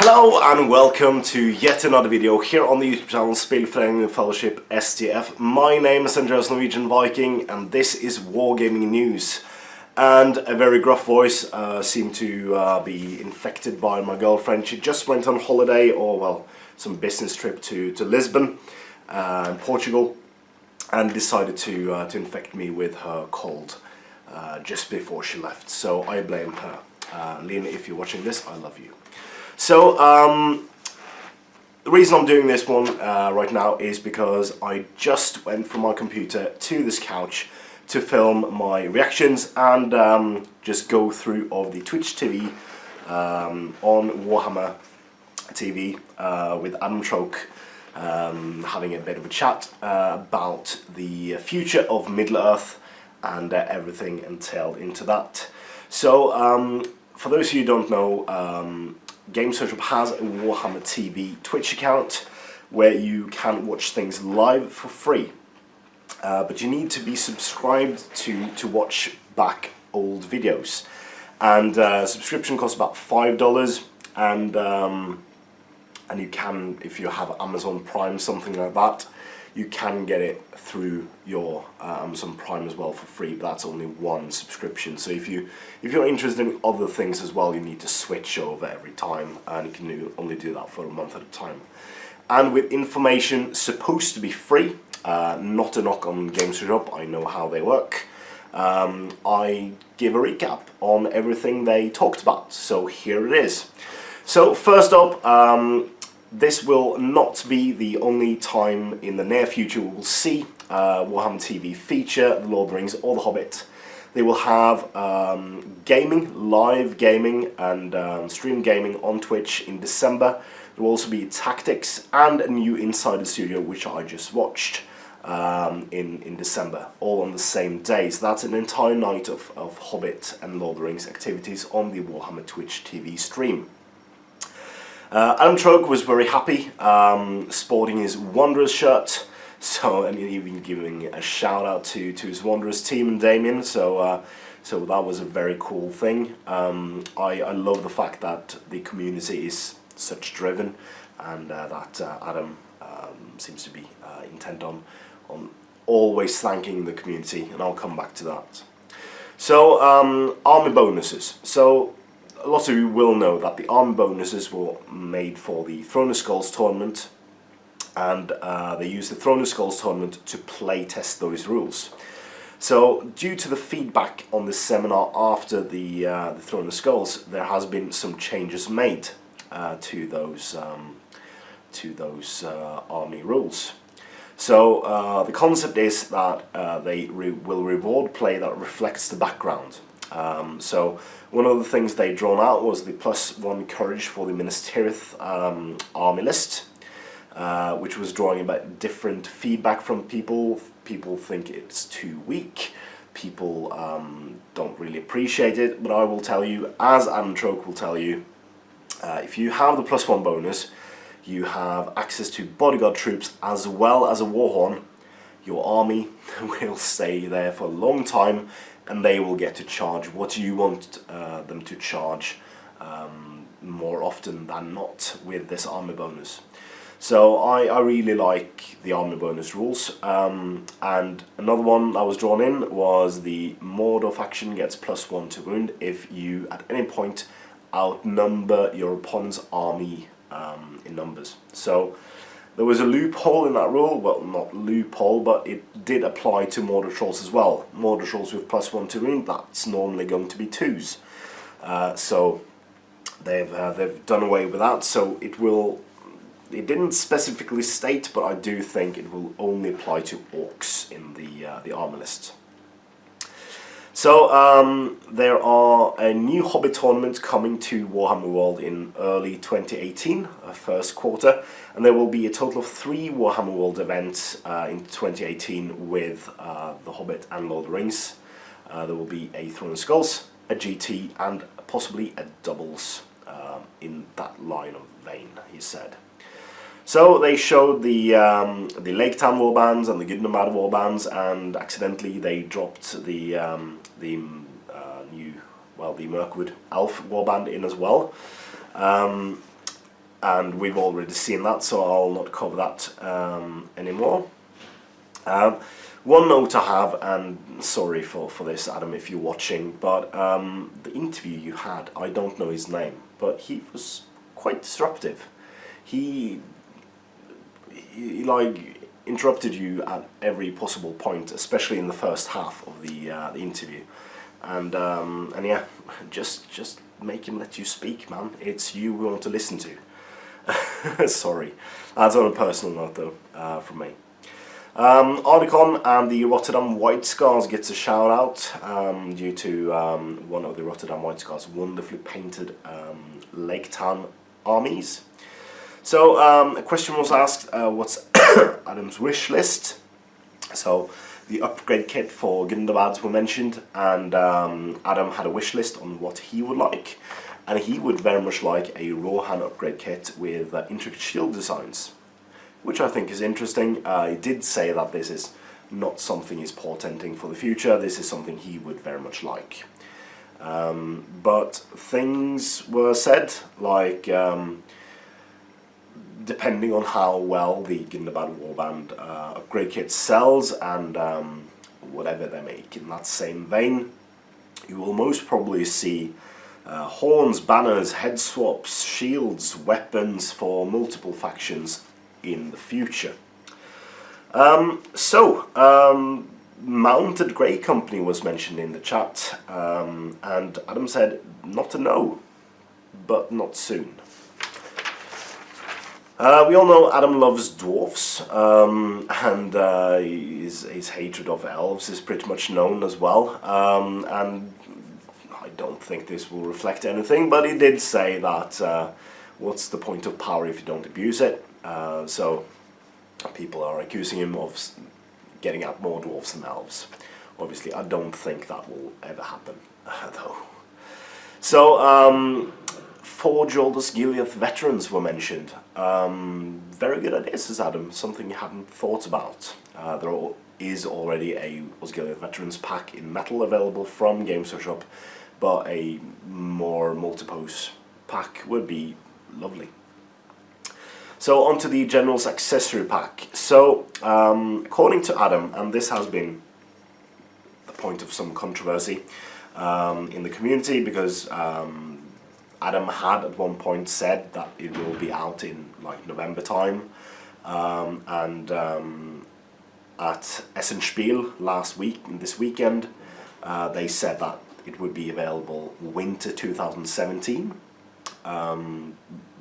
Hello and welcome to yet another video here on the YouTube channel Spelföreningen Fellowship STF. My name is Andreas Norwegian Viking and this is Wargaming News. And a very gruff voice seemed to be infected by my girlfriend. She just went on holiday, or well, some business trip to Lisbon in Portugal, and decided to infect me with her cold just before she left. So I blame her. Lena, if you're watching this, I love you. So the reason I'm doing this one right now is because I just went from my computer to this couch to film my reactions and just go through of the Twitch TV on Warhammer TV with Adam Troke, having a bit of a chat about the future of Middle-earth and everything entailed into that. So for those of you who don't know, Games Workshop has a Warhammer TV Twitch account where you can watch things live for free, but you need to be subscribed to watch back old videos, and subscription costs about $5, and you can, if you have Amazon Prime, something like that, you can get it through your Amazon Prime as well for free, but that's only one subscription. So if you're interested in other things as well, you need to switch over every time, and you can only do that for a month at a time. And with information supposed to be free, not a knock on Games Workshop, I know how they work, I give a recap on everything they talked about. So here it is. So first up, this will not be the only time in the near future we will see Warhammer TV feature The Lord of the Rings or The Hobbit. They will have gaming, live gaming and stream gaming on Twitch in December. There will also be tactics and a new Insider Studio, which I just watched in December, all on the same day. So that's an entire night of Hobbit and Lord of the Rings activities on the Warhammer Twitch TV stream. Adam Troke was very happy, sporting his Wanderers shirt, so, and even giving a shout out to his Wanderers team and Damien, so so that was a very cool thing. I love the fact that the community is such driven, and that Adam seems to be intent on always thanking the community, and I'll come back to that. So army bonuses. So a lot of you will know that the army bonuses were made for the Throne of Skulls tournament, and they used the Throne of Skulls tournament to play test those rules. So due to the feedback on this seminar after the Throne of Skulls, there has been some changes made to those army rules. So the concept is that they will reward play that reflects the background. So one of the things they drawn out was the +1 courage for the Minas Tirith army list, which was drawing about different feedback from people. People think it's too weak, people don't really appreciate it, but I will tell you, as Adam Troke will tell you, if you have the +1 bonus, you have access to bodyguard troops as well as a warhorn. Your army will stay there for a long time, and they will get to charge what you want them to charge more often than not with this army bonus. So I really like the army bonus rules. And another one that was drawn in was the Mordor faction gets +1 to wound if you at any point outnumber your opponent's army in numbers. So there was a loophole in that rule, well, not loophole, but it did apply to Mordor Trolls as well. Mordor Trolls with +1 to wound, that's normally going to be 2s. So they've done away with that, so it didn't specifically state, but I do think it will only apply to orcs in the armor list. So there are a new Hobbit tournament coming to Warhammer World in early 2018, first quarter, and there will be a total of 3 Warhammer World events in 2018 with the Hobbit and Lord of the Rings. There will be a Throne of Skulls, a GT, and possibly a doubles in that line of vein, he said. So they showed the Lake Town warbands and the Good and Bad warbands, and accidentally they dropped the new, well, the Mirkwood Elf warband in as well. and we've already seen that, so I'll not cover that anymore. One note I have, and sorry for this, Adam, if you're watching, but the interview you had, I don't know his name, but he was quite disruptive. He like interrupted you at every possible point, especially in the first half of the interview, and yeah, just make him let you speak, man. It's you we want to listen to. Sorry, that's on a personal note though, from me. Ardicon and the Rotterdam White Scars gets a shout out due to one of the Rotterdam White Scars wonderfully painted Lake Town armies. So a question was asked, what's Adam's wish list? So the upgrade kit for Gundabads were mentioned, and Adam had a wish list on what he would like, and he would very much like a Rohan upgrade kit with intricate shield designs, which I think is interesting. He did say that this is not something he's portenting for the future, this is something he would very much like. But things were said, like depending on how well the Gundabad Warband upgrade kit sells, and whatever they make in that same vein, you will most probably see horns, banners, head swaps, shields, weapons for multiple factions in the future. Mounted Grey Company was mentioned in the chat, and Adam said not a no, but not soon. We all know Adam loves dwarfs, and his hatred of elves is pretty much known as well, and I don't think this will reflect anything, but he did say that what's the point of power if you don't abuse it? So people are accusing him of getting out more dwarves than elves. Obviously, I don't think that will ever happen, though. So, 4 Jaldus Gilead veterans were mentioned. Very good ideas, says Adam, something you hadn't thought about. There is already a Osgiliath Veterans pack in metal available from Games Workshop, but a more multi-pose pack would be lovely. So on to the General's Accessory pack. So according to Adam, and this has been the point of some controversy in the community, because Adam had at one point said that it will be out in like November time, and at Essenspiel this weekend, they said that it would be available winter 2017.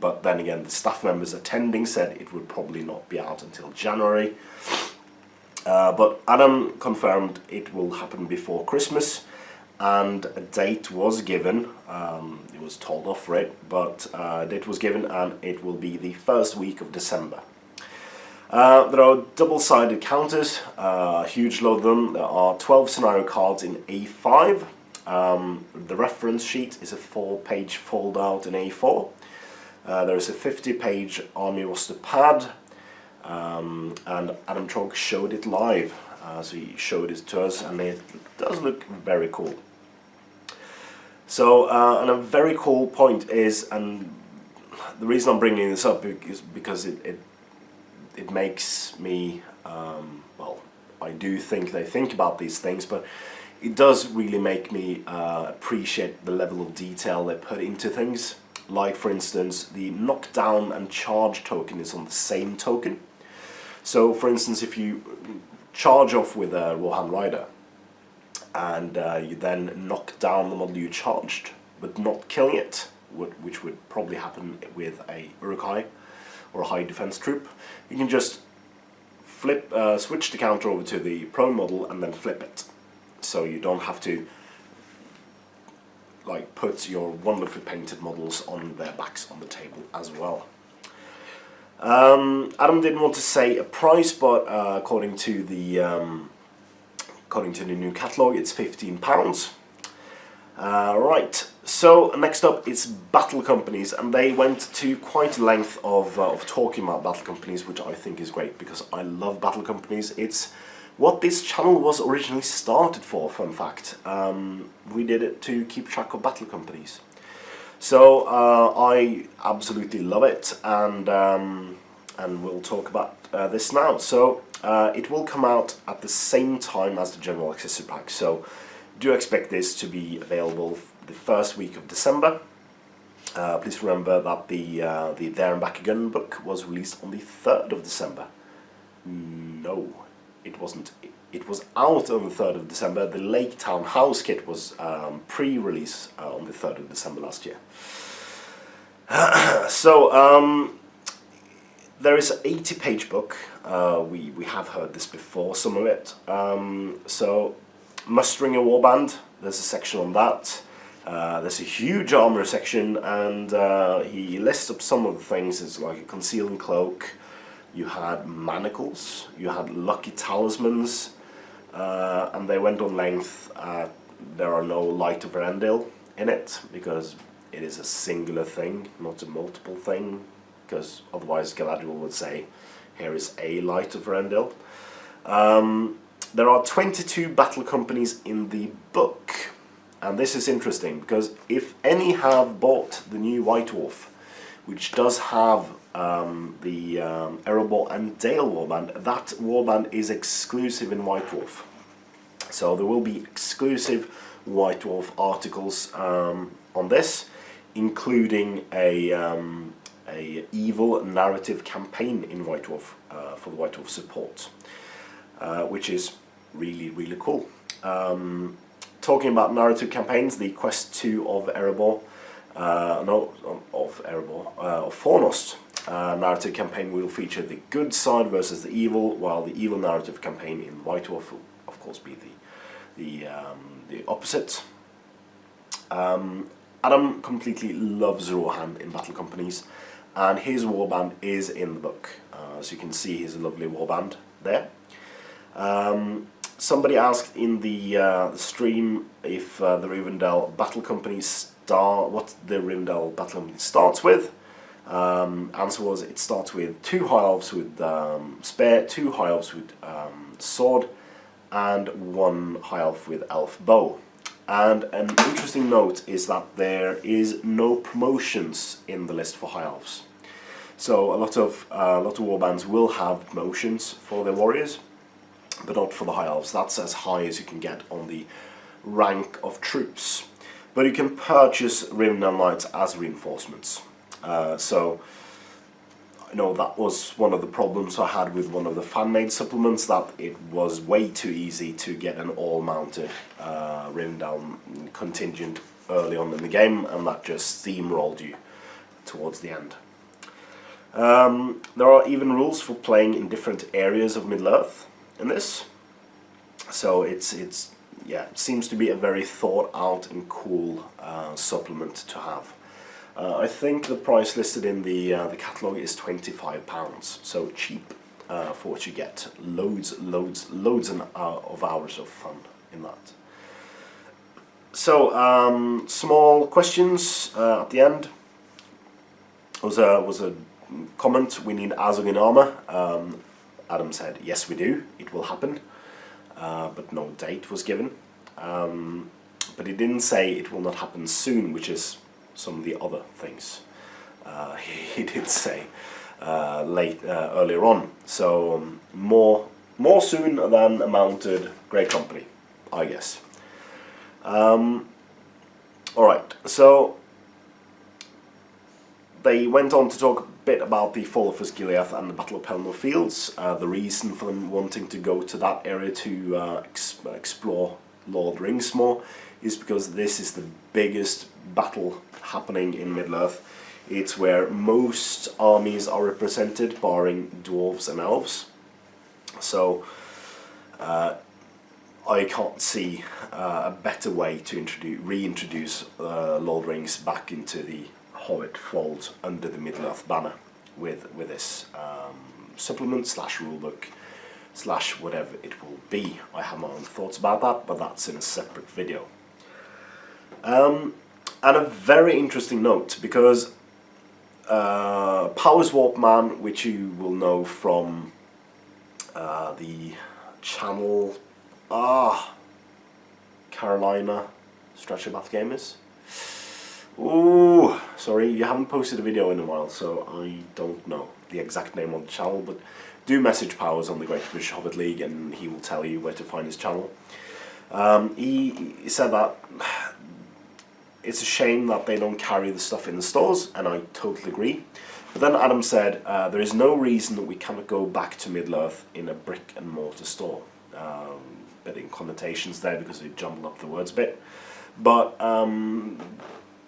But then again, the staff members attending said it would probably not be out until January. But Adam confirmed it will happen before Christmas, and a date was given. It was told off for it, but a date was given, and it will be the first week of December. There are double-sided counters, a huge load of them. There are 12 scenario cards in A5. The reference sheet is a 4-page fold-out in A4. There is a 50-page army roster pad, and Adam Troke showed it live. So he showed it to us, and it does look very cool. So, and a very cool point is, and the reason I'm bringing this up is because it makes me, well, I do think they think about these things, but it does really make me appreciate the level of detail they put into things. Like, for instance, the knockdown and charge token is on the same token. So, for instance, if you charge off with a Rohan Rider, and you then knock down the model you charged, but not killing it, which would probably happen with a Uruk-hai or a high defense troop, you can just switch the counter over to the prone model and then flip it. So you don't have to like put your wonderfully painted models on their backs on the table as well. Adam didn't want to say a price, but according to the new catalogue, it's £15. Right, so next up it's battle companies, and they went to quite a length of talking about battle companies, which I think is great because I love battle companies. It's what this channel was originally started for, fun fact. We did it to keep track of battle companies. So I absolutely love it, and we'll talk about this now. So it will come out at the same time as the general accessory pack, so do expect this to be available the first week of December. Please remember that the There and Back Again book was released on the 3rd of December. No, it wasn't. It was out on the 3rd of December. The Lake Town House kit was pre-release on the 3rd of December last year. So there is an 80-page book. We have heard this before, some of it. So mustering a warband, there's a section on that. There's a huge armor section, and he lists up some of the things. It's like a concealing cloak. You had manacles. You had lucky talismans. And they went on length. There are no light of Erendil in it, because it is a singular thing, not a multiple thing, because otherwise Galadriel would say, here is a light of Erendil. There are 22 battle companies in the book, and this is interesting, because if any have bought the new White Dwarf, which does have the Erebor and Dale warband, that warband is exclusive in White Dwarf. So there will be exclusive White Dwarf articles on this, including a evil narrative campaign in White Dwarf for the White Dwarf support, which is really cool. Talking about narrative campaigns, the Quest 2 of Erebor, of Fornost narrative campaign will feature the good side versus the evil, while the evil narrative campaign in White Dwarf will of course be the opposite. Adam completely loves Rohan in battle companies, and his warband is in the book. As you can see, his lovely warband there. Somebody asked in the stream if the Rivendell Battle Company what the Rivendell Battle Company starts with. Answer was, it starts with 2 high elves with spear, 2 high elves with sword, and 1 high elf with elf bow. And an interesting note is that there is no promotions in the list for high elves. So a lot of warbands will have promotions for their warriors, but not for the high elves. That's as high as you can get on the rank of troops. But you can purchase Rivendell Knights as reinforcements. So, you know, that was one of the problems I had with one of the fan-made supplements, that it was way too easy to get an all-mounted Rivendell contingent early on in the game, and that just steamrolled you towards the end. There are even rules for playing in different areas of Middle-earth in this, so it seems to be a very thought out and cool supplement to have. I think the price listed in the catalogue is £25, so cheap for what you get. Loads of hours of fun in that. So small questions at the end. Was a comment: we need Azog in armor. Adam said, yes we do, it will happen, but no date was given. But he didn't say it will not happen soon, which is some of the other things he did say earlier on. So more soon than a mounted Great Company, I guess. Alright, so they went on to talk a bit about the Fall of Osgiliath and the Battle of Pelennor Fields. The reason for them wanting to go to that area to explore Lord of the Rings more is because this is the biggest battle happening in Middle-earth. It's where most armies are represented, barring dwarves and elves. So I can't see a better way to reintroduce Lord of the Rings back into the Hobbit fold under the Middle-earth banner with this supplement slash rulebook slash whatever it will be. I have my own thoughts about that, but that's in a separate video. And a very interesting note, because Powers Warp Man, which you will know from the channel Carolina Stretcher Bath Gamers. Ooh, sorry, you haven't posted a video in a while, so I don't know the exact name of the channel, but do message Powers on the Great British Hobbit League and he will tell you where to find his channel. He said that it's a shame that they don't carry the stuff in the stores, and I totally agree. But then Adam said there is no reason that we cannot go back to Middle-earth in a brick and mortar store. Bit in connotations there because they jumbled up the words a bit. But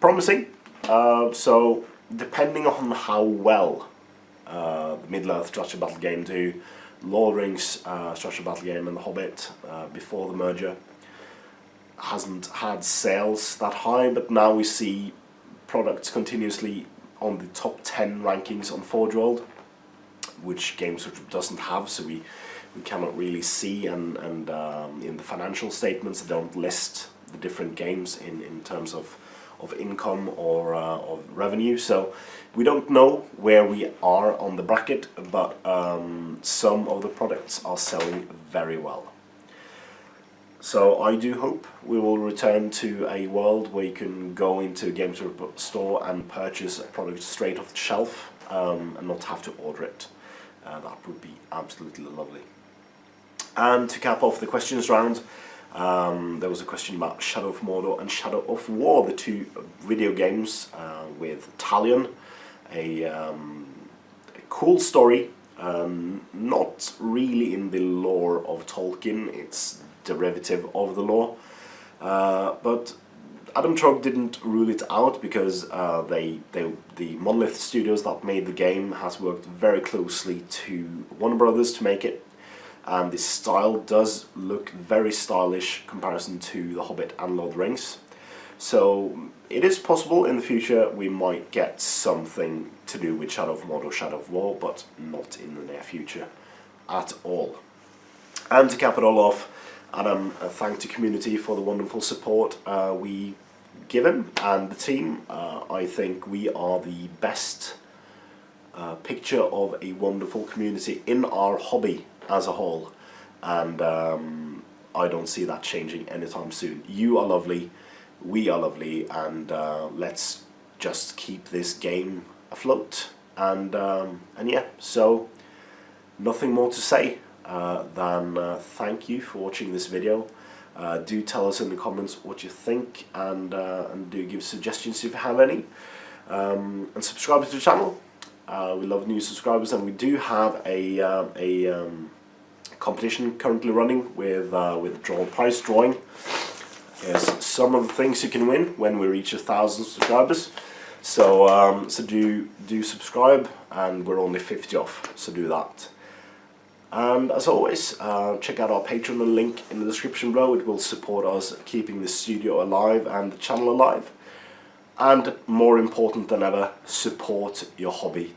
promising. So depending on how well the Middle-earth Structure Battle game do, Lord of the Rings Structure Battle game and The Hobbit before the merger hasn't had sales that high, but now we see products continuously on the top 10 rankings on Forge World, which Games doesn't have, so we cannot really see, and in the financial statements they don't list the different games in terms of income or of revenue, so we don't know where we are on the bracket, but some of the products are selling very well. So I do hope we will return to a world where you can go into a Games store and purchase a product straight off the shelf and not have to order it. That would be absolutely lovely. And to cap off the questions round, there was a question about Shadow of Mordor and Shadow of War, the two video games with Talion, a cool story, not really in the lore of Tolkien, it's derivative of the lore, but Adam Troke didn't rule it out because the Monolith Studios that made the game has worked very closely to Warner Brothers to make it, and the style does look very stylish in comparison to The Hobbit and Lord of the Rings. So it is possible in the future we might get something to do with Shadow of Mordor, Shadow of War, but not in the near future at all. And to cap it all off, Adam thanked the community for the wonderful support we give him and the team. I think we are the best picture of a wonderful community in our hobby as a whole, and I don't see that changing anytime soon. You are lovely, we are lovely, and let's just keep this game afloat. And yeah, so nothing more to say than thank you for watching this video. Do tell us in the comments what you think, and do give suggestions if you have any, and subscribe to the channel. We love new subscribers, and we do have a competition currently running with prize drawing. Here's some of the things you can win when we reach 1,000 subscribers. So so do subscribe, and we're only 50 off, so do that. And as always, check out our Patreon link in the description below. It will support us keeping the studio alive and the channel alive. And more important than ever, support your hobby.